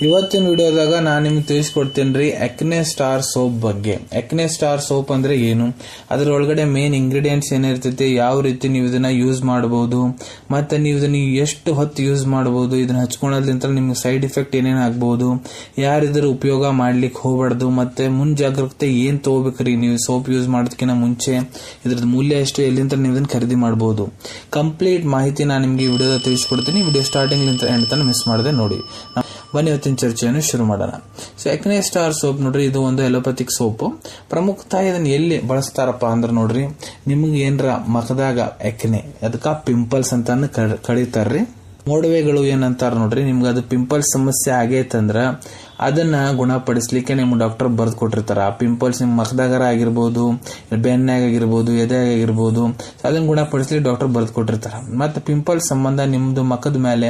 ಇವತ್ತಿನ ವಿಡಿಯೋದಾಗ ನಾನು ನಿಮ್ಗೆ ತಿಳಿಸ್ಕೊಡ್ತೀನಿ ಎಕ್ನೆ ಸ್ಟಾರ್ ಸೋಪ್ ಬಗ್ಗೆ. ಎಕ್ನೆ ಸ್ಟಾರ್ ಸೋಪ್ ಅಂದ್ರೆ ಏನು, ಅದರೊಳಗಡೆ ಮೇನ್ ಇಂಗ್ರೀಡಿಯೆಂಟ್ಸ್ ಏನಿರ್ತೈತಿ, ಯಾವ ರೀತಿ ನೀವು ಇದನ್ನ ಯೂಸ್ ಮಾಡಬಹುದು, ಮತ್ತೆ ನೀವು ಇದನ್ನ ಎಷ್ಟು ಹೊತ್ತು ಯೂಸ್ ಮಾಡಬಹುದು, ಇದನ್ನ ಹಚ್ಕೊಳ್ಳೋದ್ರಿಂದ ನಿಮ್ಗೆ ಸೈಡ್ ಎಫೆಕ್ಟ್ ಏನೇನು ಆಗಬಹುದು, ಯಾರಿದ್ರ ಉಪಯೋಗ ಮಾಡ್ಲಿಕ್ಕೆ ಹೋಗಬಾರ್ದು, ಮತ್ತೆ ಮುಂಜಾಗ್ರತೆ ಏನ್ ತಗೋಬೇಕ್ರಿ ನೀವು ಸೋಪ್ ಯೂಸ್ ಮಾಡೋದಕ್ಕಿಂತ ಮುಂಚೆ, ಇದ್ರದ್ದು ಮೂಲ್ಯ ಎಷ್ಟು, ಎಲ್ಲಿಂದ ನೀವು ಇದನ್ನ ಖರೀದಿ ಮಾಡಬಹುದು, ಕಂಪ್ಲೀಟ್ ಮಾಹಿತಿ ನಾನು ನಿಮ್ಗೆ ಈ ವಿಡಿಯೋದ ತಿಳಿಸ್ಕೊಡ್ತೀನಿ. ವಿಡಿಯೋ ಸ್ಟಾರ್ಟಿಂಗ್ ಎಂಡ್ ತನಕ ಮಿಸ್ ಮಾಡದೆ ನೋಡಿ. ಬನ್ನಿ ಇವತ್ತಿನ ಚರ್ಚೆಯನ್ನು ಶುರು ಮಾಡೋಣ. ಸೊ ಎಕ್ನೆ ಸ್ಟಾರ್ ಸೋಪ್ ನೋಡ್ರಿ, ಇದು ಒಂದು ಎಲೋಪತಿಕ್ ಸೋಪ್. ಪ್ರಮುಖತಃ ಇದನ್ನ ಎಲ್ಲಿ ಬಳಸ್ತಾರಪ್ಪ ಅಂದ್ರೆ ನೋಡ್ರಿ, ನಿಮ್ಗೆ ಏನರ ಮಖದಾಗ ಎಕ್ನೆ, ಅದಕ್ಕ ಪಿಂಪಲ್ಸ್ ಅಂತಾನು ಕಳೀತಾರ್ರಿ. ಮೊಡವೆಗಳು ಏನಂತಾರ ನೋಡ್ರಿ, ನಿಮ್ಗೆ ಅದು ಪಿಂಪಲ್ಸ್ ಸಮಸ್ಯೆ ಆಗೈತಂದ್ರ ಅದನ್ನ ಗುಣಪಡಿಸ್ಲಿಕ್ಕೆ ನಿಮ್ಗೆ ಡಾಕ್ಟರ್ ಬರ್ದು ಕೊಟ್ಟಿರ್ತಾರ. ಆ ಪಿಂಪಲ್ಸ್ ನಿಮ್ ಮಖದಾಗರ ಆಗಿರ್ಬೋದು, ಬೆನ್ನಾಗ ಆಗಿರ್ಬೋದು, ಎದೆಯಾಗ ಆಗಿರ್ಬೋದು, ಅದನ್ನ ಗುಣಪಡಿಸ್ಲಿಕ್ಕೆ ಡಾಕ್ಟರ್ ಬರ್ದು ಕೊಟ್ಟಿರ್ತಾರ. ಮತ್ತೆ ಪಿಂಪಲ್ಸ್ ಸಂಬಂಧ ನಿಮ್ದು ಮಖದ ಮೇಲೆ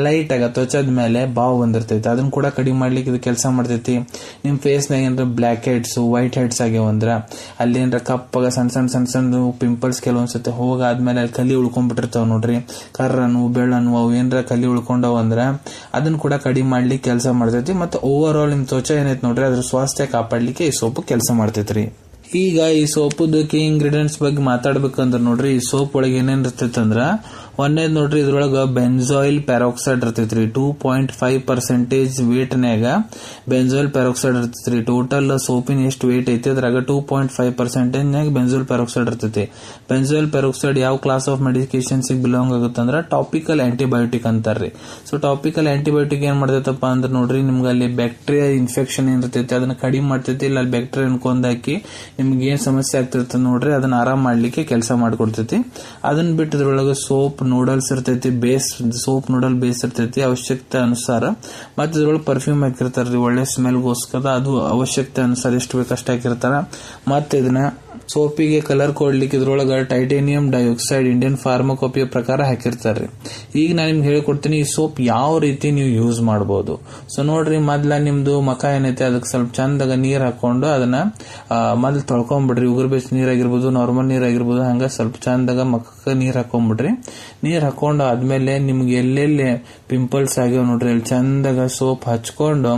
ಲೈಟ್ ಆಗ ತ್ವಚದ ಮೇಲೆ ಬಾವು ಬಂದಿರ್ತೈತಿ, ಅದನ್ನ ಕೂಡ ಕಡಿಮೆ ಮಾಡ್ಲಿಕ್ಕೆ ಇದು ಕೆಲಸ ಮಾಡ್ತೈತಿ. ನಿಮ್ ಫೇಸ್ನಾಗ ಏನಾರ ಬ್ಲಾಕ್ ಹೆಡ್ಸ್, ವೈಟ್ ಹೆಡ್ಸ್ ಆಗ್ಯಾವಂದ್ರ, ಅಲ್ಲಿ ಏನಾರ ಕಪ್ಪಾಗ ಸಣ್ಣ ಪಿಂಪಲ್ಸ್ ಕೆಲವೊಂದ್ಸತಿ ಹೋಗಾದ್ಮೇಲೆ ಅಲ್ಲಿ ಕಲಿ ಉಳ್ಕೊಂಡ್ಬಿಟ್ಟಿರ್ತಾವ ನೋಡ್ರಿ, ಕರ್ರನು ಬೆಳ್ಳನು ಅವು ಏನಾರ ಕಲಿ ಉಳ್ಕೊಂಡವ ಅಂದ್ರ ಅದನ್ನ ಕೂಡ ಕಡಿಮೆ ಮಾಡ್ಲಿಕ್ಕೆ ಕೆಲಸ ಮಾಡ್ತೈತಿ. ಮತ್ತೆ ಓವರ್ ಆಲ್ ನಿಮ್ ತ್ವಚ ಏನೈತಿ ನೋಡ್ರಿ, ಅದ್ರ ಸ್ವಾಸ್ಥ್ಯ ಕಾಪಾಡ್ಲಿಕ್ಕೆ ಈ ಸೋಪ್ ಕೆಲಸ ಮಾಡ್ತೈತ್ರಿ. ಈಗ ಈ ಸೋಪದ ಕೀ ಇಂಗ್ರೀಡಿಯೆಂಟ್ಸ್ ಬಗ್ಗೆ ಮಾತಾಡ್ಬೇಕಂದ್ರ ನೋಡ್ರಿ, ಈ ಸೋಪ್ ಒಳಗೆ ಏನೇನ್ ಇರ್ತೈತಿ ಅಂದ್ರ, ಒಂದೇದ್ ನೋಡ್ರಿ, ಇದ್ರೊಳಗ ಬೆಂಜಾಯಿಲ್ ಪ್ಯಾರಾಕ್ಸೈಡ್ ಇರ್ತೈತ್ರಿ. 2.5% ವೇಟ್ನ್ಯಾಗ ಬೆಂಜಾಯಿಲ್ ಪ್ಯಾರಾಕ್ಸೈಡ್ ಇರ್ತೈತ್ರಿ. ಟೋಟಲ್ ಸೋಪಿನ ಎಷ್ಟು ವೇಟ್ ಐತಿ ಅದ್ರಾಗ 2.5% ಬೆಂಜಾಯಿಲ್ ಪ್ಯಾರಾಕ್ಸೈಡ್ ಇರ್ತೈತಿ. ಬೆಂಜಾಯಿಲ್ ಪ್ಯಾರಾಕ್ಸೈಡ್ ಯಾವ ಕ್ಲಾಸ್ ಆಫ್ ಮೆಡಿಕೇಶನ್ಸ್ ಬಿಲಾಂಗ್ ಆಗುತ್ತಂದ್ರ ಟಾಪಿಕಲ್ ಆಂಟಿಬಯೋಟಿಕ್ ಅಂತಾರ್ರಿ. ಸೊ ಟಾಪಿಕಲ್ ಆಂಟಿಬಯೋಟಿಕ್ ಏನ್ ಮಾಡ್ತೈತಪ್ಪ ಅಂದ್ರೆ ನೋಡ್ರಿ, ನಿಮ್ಗೆ ಅಲ್ಲಿ ಬ್ಯಾಕ್ಟೀರಿಯಾ ಇನ್ಫೆಕ್ಷನ್ ಏನಿರ್ತೈತಿ ಅದನ್ನ ಕಡಿಮೆ ಮಾಡ್ತೈತಿ. ಇಲ್ಲ ಅಲ್ಲಿ ಬ್ಯಾಕ್ಟೀರಿಯಾ ಅನ್ಕೊಂಡಾಕಿ ನಿಮ್ಗೆ ಏನ್ ಸಮಸ್ಯೆ ಆಗ್ತಿರ್ತದೆ ನೋಡ್ರಿ, ಅದನ್ನ ಆರಾಮ್ ಮಾಡ್ಲಿಕ್ಕೆ ಕೆಲಸ ಮಾಡ್ಕೊಡ್ತೈತಿ. ಅದನ್ನ ಬಿಟ್ಟು ಇದ್ರೊಳಗೆ ಸೋಪ್ ನೂಡಲ್ಸ್ ಇರ್ತೈತಿ, ಸೋಪ್ ನೂಡಲ್ ಬೇಸ್ ಇರ್ತೈತಿ ಅವಶ್ಯಕತೆ ಅನುಸಾರ. ಮತ್ತೆ ಇದ್ರೊಳಗೆ ಪರ್ಫ್ಯೂಮ್ ಹಾಕಿರ್ತಾರ್ರಿ ಒಳ್ಳೆ ಸ್ಮೆಲ್ಗೋಸ್ಕರ, ಅದು ಅವಶ್ಯಕತೆ ಅನುಸಾರ ಎಷ್ಟು ಬೇಕಷ್ಟು ಹಾಕಿರ್ತಾರ. ಮತ್ತೆ ಇದನ್ನ ಸೋಪಿಗೆ ಕಲರ್ ಕೊಡ್ಲಿಕ್ಕೆ ಇದ್ರೊಳಗ ಟೈಟೇನಿಯಂ ಡೈಆಕ್ಸೈಡ್ ಇಂಡಿಯನ್ ಫಾರ್ಮಕೋಪಿಯ ಪ್ರಕಾರ ಹಾಕಿರ್ತಾರ್ರಿ. ಈಗ ನಾನು ನಿಮ್ಗೆ ಹೇಳ್ಕೊಡ್ತೀನಿ ಈ ಸೋಪ್ ಯಾವ ರೀತಿ ನೀವು ಯೂಸ್ ಮಾಡಬಹುದು. ಸೊ ನೋಡ್ರಿ, ಮೊದ್ಲ ನಿಮ್ದು ಮಖ ಏನೈತೆ ಅದಕ್ಕೆ ಸ್ವಲ್ಪ ಚಂದಾಗ ನೀರ್ ಹಾಕೊಂಡು ಅದನ್ನ ಮೊದ್ಲು ತೊಳ್ಕೊಂಡ್ಬಿಡ್ರಿ. ಉಗುರು ಬೆಚ್ಚ ನೀರಾಗಿರ್ಬೋದು, ನಾರ್ಮಲ್ ನೀರಾಗಿರ್ಬೋದು, ಹಂಗ ಸ್ವಲ್ಪ ಚಂದಾಗ ಮಖಕ್ಕೆ ನೀರ್ ಹಾಕೊಂಡ್ಬಿಡ್ರಿ. ನೀರ್ ಹಾಕೊಂಡು ಆದ್ಮೇಲೆ ನಿಮ್ಗೆ ಎಲ್ಲೆಲ್ಲಿ ಪಿಂಪಲ್ಸ್ ಆಗ್ಯಾವ ನೋಡ್ರಿ, ಅಲ್ಲಿ ಚಂದಾಗ ಸೋಪ್ ಹಚ್ಕೊಂಡು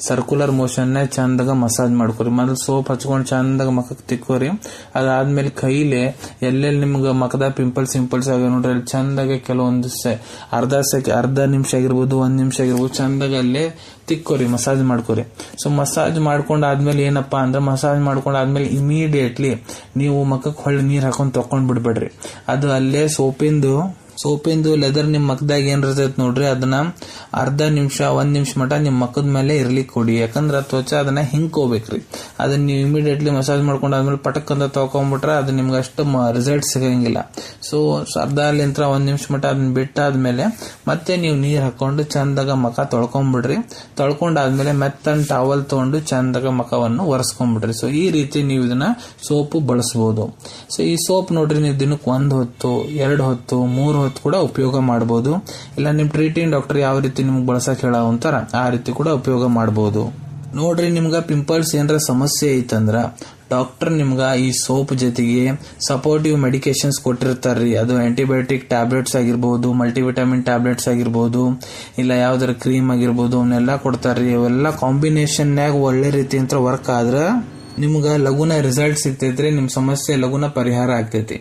ಸರ್ಕ್ಯುಲರ್ ಮೋಷನ್ ಚಂದಾಗ ಮಸಾಜ್ ಮಾಡ್ಕೊರಿ. ಮೊದ್ಲು ಸೋಪ್ ಹಚ್ಕೊಂಡು ಚಂದಾಗ ಮಖಕ್ಕೆ ತಿಕ್ಕೋರಿ. ಅದಾದ್ಮೇಲೆ ಕೈಲಿ ಎಲ್ಲೆಲ್ಲಿ ನಿಮ್ಗೆ ಮಖದ ಪಿಂಪಲ್ಸ್ ಆಗ್ಯಾವ ನೋಡ್ರಿ, ಅಲ್ಲಿ ಚಂದಾಗ ಕೆಲವೊಂದು ಅರ್ಧ ನಿಮಿಷ ಆಗಿರ್ಬೋದು, 1 ನಿಮಿಷ ಆಗಿರ್ಬೋದು, ಚಂದಾಗ ಅಲ್ಲೇ ತಿಕ್ಕೋರಿ, ಮಸಾಜ್ ಮಾಡ್ಕೋರಿ. ಸೊ ಮಸಾಜ್ ಮಾಡ್ಕೊಂಡಾದ್ಮೇಲೆ ಏನಪ್ಪಾ ಅಂದ್ರೆ, ಮಸಾಜ್ ಮಾಡ್ಕೊಂಡಾದ್ಮೇಲೆ ಇಮಿಡಿಯೇಟ್ಲಿ ನೀವು ಮಖಕ್ಕೆ ಹೊಳ್ಳಿ ನೀರ್ ಹಾಕೊಂಡ್ ತಕೊಂಡ್ ಬಿಡ್ಬೇಡ್ರಿ. ಅದು ಅಲ್ಲೇ ಸೋಪಿಂದು ಲೆದರ್ ನಿಮ್ ಮಖದಾಗ ಏನಿರ್ತೈತಿ ನೋಡ್ರಿ, ಅದನ್ನ ಅರ್ಧ ನಿಮಿಷ 1 ನಿಮಿಷ ಮಟ ನಿಮ್ ಮಖದ ಮೇಲೆ ಇರ್ಲಿಕ್ಕೆ ಕೊಡಿ. ಯಾಕಂದ್ರ ತ್ವಚ ಅದನ್ನ ಹಿಂಕೋಬೇಕ್ರಿ. ಅದನ್ನ ನೀವು ಇಮಿಡಿಯೇಟ್ಲಿ ಮಸಾಜ್ ಮಾಡ್ಕೊಂಡಾದ್ಮೇಲೆ ಪಟಕ್ ಅಂತ ತಕೊಂಡ್ಬಿಟ್ರೆ ಅದು ನಿಮ್ಗೆ ಅಷ್ಟು ರಿಸಲ್ಟ್ ಸಿಗಂಗಿಲ್ಲ. ಸೊ ಅರ್ಧ ಅಲ್ಲಿಂತ್ರ 1 ನಿಮಿಷ ಮಟ ಅದನ್ನ ಬಿಟ್ಟಾದ್ಮೇಲೆ ಮತ್ತೆ ನೀವು ನೀರ್ ಹಾಕೊಂಡು ಚಂದಾಗ ಮಖ ತೊಳ್ಕೊಂಡ್ಬಿಡ್ರಿ. ತೊಳ್ಕೊಂಡಾದ್ಮೇಲೆ ಮೆತ್ತನ್ ಟವಲ್ ತಗೊಂಡು ಚಂದಾಗ ಮಖವನ್ನು ಒರೆಸ್ಕೊಂಡ್ಬಿಡ್ರಿ. ಸೊ ಈ ರೀತಿ ನೀವು ಇದನ್ನ ಸೋಪ್ ಬಳಸಬಹುದು. ಸೊ ಈ ಸೋಪ್ ನೋಡ್ರಿ, ನೀವು ದಿನಕ್ಕೆ 1 ಹೊತ್ತು, 2 ಹೊತ್ತು, 3 ಹೊತ್ತು ಕೂಡ ಉಪಯೋಗ ಮಾಡಬಹುದು. ಇಲ್ಲ ನಿಮ್ ಟ್ರೀಟಿಂಗ್ ಡಾಕ್ಟರ್ ಯಾವ ರೀತಿ ನಿಮ್ಗೆ ಬಳಸಕ್ ಹೇಳಾವಂತಾರ ಆ ರೀತಿ ಕೂಡ ಉಪಯೋಗ ಮಾಡಬಹುದು. ನೋಡ್ರಿ, ನಿಮ್ಗ ಪಿಂಪಲ್ಸ್ ಏನಾರ ಸಮಸ್ಯೆ ಐತಂದ್ರ ಡಾಕ್ಟರ್ ನಿಮ್ಗ ಈ ಸೋಪ್ ಜೊತೆಗೆ ಸಪೋರ್ಟಿವ್ ಮೆಡಿಕೇಶನ್ಸ್ ಕೊಟ್ಟಿರ್ತಾರ್ರಿ. ಅದು ಆಂಟಿಬಯೋಟಿಕ್ ಟ್ಯಾಬ್ಲೆಟ್ಸ್ ಆಗಿರ್ಬೋದು, ಮಲ್ಟಿವಿಟಮಿನ್ ಟ್ಯಾಬ್ಲೆಟ್ಸ್ ಆಗಿರ್ಬೋದು, ಇಲ್ಲ ಯಾವ್ದಾರ ಕ್ರೀಮ್ ಆಗಿರ್ಬೋದು, ಅವನ್ನೆಲ್ಲಾ ಕೊಡ್ತಾರ್ರಿ. ಅವೆಲ್ಲ ಕಾಂಬಿನೇಷನ್ಯಾಗ ಒಳ್ಳೆ ರೀತಿ ಅಂತ ವರ್ಕ್ ಆದ್ರ ನಿಮ್ಗ ಲಘುನ ರಿಸಲ್ಟ್ ಸಿಗ್ತೈತ್ರಿ, ನಿಮ್ ಸಮಸ್ಯೆ ಲಘುನ ಪರಿಹಾರ ಆಗ್ತೈತಿ.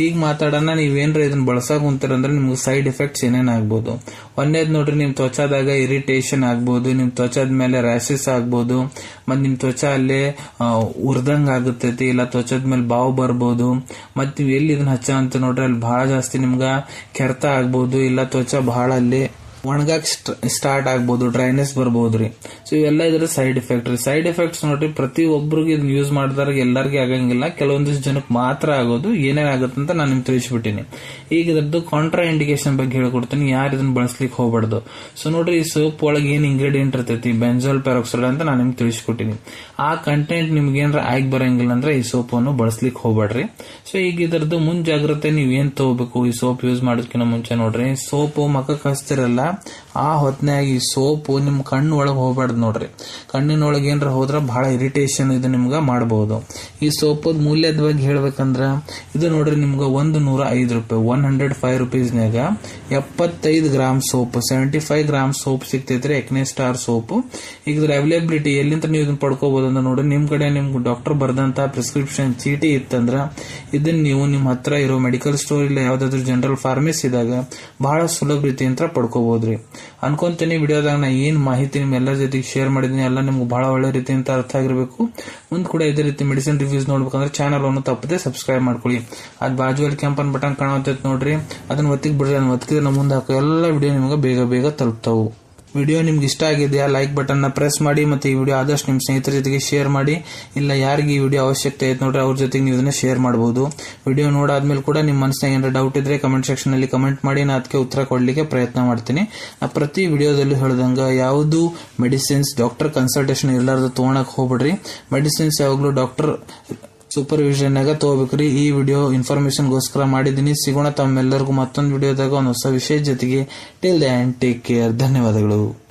ಈಗ ಮಾತಾಡೋಣ, ನೀವೇನ್ರ ಇದನ್ನ ಬಳಸಾಕ ಕುಂತೀರಂದ್ರೆ ನಿಮ್ಗೆ ಸೈಡ್ ಎಫೆಕ್ಟ್ಸ್ ಏನೇನ್ ಆಗ್ಬೋದು. ಒಂದೇದ್ ನೋಡ್ರಿ, ನಿಮ್ ತ್ವಚದಾಗ ಇರಿಟೇಷನ್ ಆಗ್ಬೋದು, ನಿಮ್ ತ್ವಚದ ಮೇಲೆ ರ್ಯಾಶಸ್ ಆಗ್ಬೋದು, ಮತ್ ನಿಮ್ ತ್ವಚ ಅಲ್ಲೇ ಉರ್ದಂಗ್ ಆಗುತ್ತೈತಿ, ಇಲ್ಲ ತ್ವಚದ ಮೇಲೆ ಬಾವು ಬರ್ಬೋದು. ಮತ್ ನೀವ್ ಎಲ್ಲಿ ಇದನ್ನ ಹಚ್ಚ ಅಂತ ನೋಡ್ರಿ, ಅಲ್ಲಿ ಬಹಳ ಜಾಸ್ತಿ ನಿಮ್ಗ ಕೆರೆತ ಆಗ್ಬೋದು, ಇಲ್ಲ ತ್ವಚ ಬಹಳ ಅಲ್ಲಿ ಒಣಗಾಕ್ ಸ್ಟಾರ್ಟ್ ಆಗ್ಬೋದು, ಡ್ರೈನೆಸ್ ಬರ್ಬೋದ್ರಿ. ಸೊ ಇವೆಲ್ಲ ಇದ್ರ ಸೈಡ್ ಎಫೆಕ್ಟ್ ರೀ. ಸೈಡ್ ಎಫೆಕ್ಟ್ಸ್ ನೋಡ್ರಿ, ಪ್ರತಿ ಒಬ್ರಿಗೆ ಇದನ್ನ ಯೂಸ್ ಮಾಡಿದಾಗ ಎಲ್ಲರಿಗೂ ಆಗಂಗಿಲ್ಲ, ಕೆಲವೊಂದಿಷ್ಟು ಜನಕ್ಕೆ ಮಾತ್ರ ಆಗೋದು. ಏನೇನಾಗುತ್ತೆ ಅಂತ ನಾನು ನಿಮ್ಗೆ ತಿಳಿಸ್ಬಿಟ್ಟಿನಿ. ಈಗ ಇದ್ರದ್ದು ಕಾಂಟ್ರಾ ಇಂಡಿಕೇಶನ್ ಬಗ್ಗೆ ಹೇಳ್ಕೊಡ್ತೀನಿ, ಯಾರು ಇದನ್ನ ಬಳಸ್ಲಿಕ್ಕೆ ಹೋಗ್ಬಾರ್ದು. ಸೊ ನೋಡ್ರಿ, ಈ ಸೋಪ್ ಒಳಗೆ ಏನ್ ಇಂಗ್ರೀಡಿಯೆಂಟ್ ಇರ್ತೈತಿ, ಬೆಂಜಾಯಿಲ್ ಪ್ಯಾರಾಕ್ಸೈಡ್ ಅಂತ ನಾನು ನಿಮ್ಗೆ ತಿಳಿಸ್ಕೊಟ್ಟಿನಿ. ಆ ಕಂಟೆಂಟ್ ನಿಮ್ಗೆ ಏನಾರ ಆಗಿ ಬರಂಗಿಲ್ಲ ಅಂದ್ರೆ ಈ ಸೋಪ್ ಅನ್ನು ಬಳಸ್ಲಿಕ್ಕೆ ಹೋಗ್ಬೇಡ್ರಿ. ಸೊ ಈಗ ಇದ್ರದ್ದು ಮುಂಜಾಗ್ರತೆ ನೀವ್ ಏನ್ ತಗೋಬೇಕು ಈ ಸೋಪ್ ಯೂಸ್ ಮಾಡೋದಕ್ಕಿಂತ ಮುಂಚೆ ನೋಡ್ರಿ, ಸೋಪ್ ಮಖಕ್ಕೆ ಹಚ್ತಿರಲ್ಲ ಆ ಹೊತ್ನ್ಯಾಗ ಈ ಸೋಪು ನಿಮ್ ಕಣ್ಣು ಒಳಗೆ ಹೋಗ್ಬಾರ್ದು ನೋಡ್ರಿ. ಕಣ್ಣಿನೊಳಗೆ ಏನಾರ ಹೋದ್ರ ಬಹಳ ಇರಿಟೇಷನ್ ಇದು ನಿಮ್ಗ ಮಾಡಬಹುದು. ಈ ಸೋಪದ ಮೂಲ್ಯದ ಬಗ್ಗೆ ಹೇಳ್ಬೇಕಂದ್ರ ಇದು ನೋಡ್ರಿ ನಿಮ್ಗ 105 ರೂಪಾಯಿ, 105 ರೂಪೀಸ್ನಾಗ 75 ಗ್ರಾಮ್ ಸೋಪ್, 75 ಗ್ರಾಮ್ ಸೋಪ್ ಸಿಗ್ತೈತ್ರಿ ಎಕ್ನೆ ಸ್ಟಾರ್ ಸೋಪ್. ಈಗ ಇದ್ರ ಅವೈಲೇಬಿಲಿಟಿ ಎಲ್ಲಿಂದ ನೀವು ಇದನ್ನ ಪಡ್ಕೋಬಹುದು ಅಂತ ನೋಡ್ರಿ, ನಿಮ್ ಕಡೆ ನಿಮ್ಗೆ ಡಾಕ್ಟರ್ ಬರ್ದಂತ ಪ್ರಿಸ್ಕ್ರಿಪ್ಷನ್ ಚೀಟಿ ಇತ್ತಂದ್ರ ಇದನ್ನ ನೀವು ನಿಮ್ ಹತ್ರ ಇರೋ ಮೆಡಿಕಲ್ ಸ್ಟೋರ್ ಇಲ್ಲ ಯಾವ್ದಾದ್ರು ಜನರಲ್ ಫಾರ್ಮಸಿದಾಗ ಬಹಳ ಸುಲಭ ರೀತಿಯಿಂದ ಪಡ್ಕೋಬಹುದ್ರಿ. ಅನ್ಕೊಂತೀನಿ ವಿಡಿಯೋದಾಗ ನಾ ಏನ್ ಮಾಹಿತಿ ನಿಮ್ ಎಲ್ಲರ ಜೊತೆಗೆ ಶೇರ್ ಮಾಡಿದೀನಿ ಎಲ್ಲ ನಿಮ್ಗೆ ಬಹಳ ಒಳ್ಳೆ ರೀತಿಯಿಂದ ಅರ್ಥ ಆಗಿರ್ಬೇಕು. ಮುಂದ್ ಕೂಡ ಇದೇ ರೀತಿ ಮೆಡಿಸಿನ್ ರಿವ್ಯೂಸ್ ನೋಡ್ಬೇಕಂದ್ರೆ ಚಾನಲ್ ಅನ್ನು ತಪ್ಪದೆ ಸಬ್ಸ್ಕ್ರೈಬ್ ಮಾಡ್ಕೊಳ್ಳಿ. ಅದ್ ಬಾಜುವಲ್ಲಿ ಕೆಂಪನ್ ಬಟನ್ ಕಾಣುತ್ತೈತೆ ನೋಡ್ರಿ, ಅದನ್ನ ಒತ್ತಿಗೆ ಬಿಡ್ರಿ. ಅದನ್ನ ಒತ್ತಿದ್ರೆ ನಮ್ಮ ಮುಂದೆ ಹಾಕೋ ಎಲ್ಲ ವಿಡಿಯೋ ನಿಮ್ಗೆ ಬೇಗ ಬೇಗ ತಲುಪ್ತಾವು. ವಿಡಿಯೋ ನಿಮ್ಗೆ ಇಷ್ಟ ಆಗಿದೆಯಾ ಲೈಕ್ ಬಟನ್ ನ ಪ್ರೆಸ್ ಮಾಡಿ, ಮತ್ತೆ ಈ ವಿಡಿಯೋ ಆದಷ್ಟು ನಿಮ್ ಸ್ನೇಹಿತರ ಜೊತೆಗೆ ಶೇರ್ ಮಾಡಿ. ಇಲ್ಲ ಯಾರಿಗೆ ಈ ವಿಡಿಯೋ ಅವಶ್ಯಕತೆ ಐತೆ ನೋಡ್ರಿ ಅವ್ರ ಜೊತೆಗೆ ನೀವು ಇದನ್ನ ಶೇರ್ ಮಾಡಬಹುದು. ವಿಡಿಯೋ ನೋಡಾದ್ಮೇಲೆ ಕೂಡ ನಿಮ್ ಮನಸ್ಸಿನಾಗ ಏನಾರ ಡೌಟ್ ಇದ್ರೆ ಕಮೆಂಟ್ ಸೆಕ್ಷನ್ ಅಲ್ಲಿ ಕಮೆಂಟ್ ಮಾಡಿ, ನಾ ಅದಕ್ಕೆ ಉತ್ತರ ಕೊಡ್ಲಿಕ್ಕೆ ಪ್ರಯತ್ನ ಮಾಡ್ತೀನಿ. ನಾ ಪ್ರತಿ ವಿಡಿಯೋದಲ್ಲಿ ಹೇಳ್ದಂಗ ಯಾವುದು ಮೆಡಿಸಿನ್ಸ್ ಡಾಕ್ಟರ್ ಕನ್ಸಲ್ಟೇಷನ್ ಇರ್ಲಾರ್ದು ತಗೊಳಕ್ ಹೋಗ್ಬಿಡ್ರಿ. ಮೆಡಿಸಿನ್ಸ್ ಯಾವಾಗ್ಲೂ ಡಾಕ್ಟರ್ ಸೂಪರ್ವಿಷನ್ ನಾಗ ತಗೋಬೇಕ್ರಿ. ಈ ವಿಡಿಯೋ ಇನ್ಫಾರ್ಮೇಶನ್ ಗೋಸ್ಕರ ಮಾಡಿದೀನಿ. ಸಿಗೋಣ ತಮ್ಮೆಲ್ಲರಿಗೂ ಮತ್ತೊಂದು ವಿಡಿಯೋದಾಗ ಒಂದು ಹೊಸ ವಿಷಯ ಜೊತೆಗೆ. Till then take care. ಧನ್ಯವಾದಗಳು.